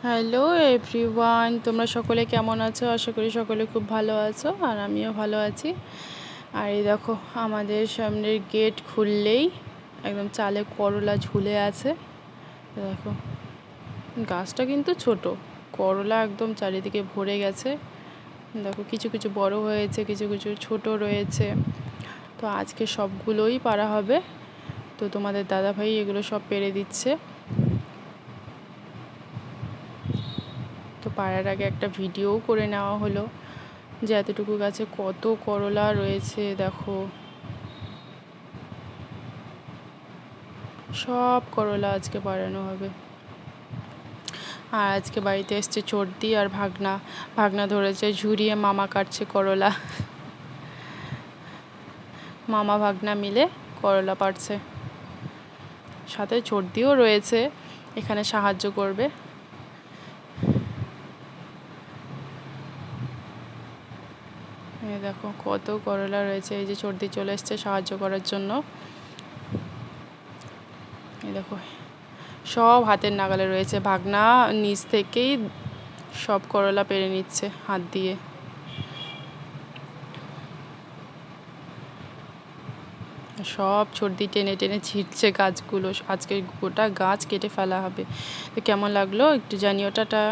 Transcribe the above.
Hello everyone, তোমরা সকলে কেমন আছো? আশা করি সকলে খুব ভালো আছো, আর আমিও ভালো আছি। আর এই দেখো, আমাদের সামনের গেট খুললেই একদম চালে করলা ঝুলে আছে। দেখো, গাছটা কিন্তু ছোট, করলা একদম চারিদিকে ভরে গেছে। দেখো, কিছু কিছু বড় হয়েছে, কিছু কিছু ছোট রয়েছে। তো আজকে সবগুলোই পাড়া হবে। তো তোমাদের দাদাভাই এগুলো সব পেড়ে দিচ্ছে। তো পাড়ার আগে একটা ভিডিও করে নেওয়া হলো যে এতটুকু গাছে কত করলা রয়েছে। দেখো, সব করলা আজকে পাড়ানো হবে। আর আজকে বাড়িতে এসছে চর্দি আর ভাগনা। ভাগনা ধরেছে ঝুরিয়ে, মামা কাটছে করলা। মামা ভাগনা মিলে করলা পাড়ছে, সাথে চর্দিও রয়েছে, এখানে সাহায্য করবে। এই দেখো কত করলা রয়েছে, এই যে চর্দি চলে এসছে সাহায্য করার জন্য। এই দেখো, সব হাতের নাগালে রয়েছে। ভাগনা নিচ থেকেই সব করলা পেড়ে নিচ্ছে হাত দিয়ে। সব চর্দি টেনে টেনে ছিঁড়ছে গাছগুলো। আজকে গোটা গাছ কেটে ফেলা হবে। তো কেমন লাগলো একটু জানিও। টাটা।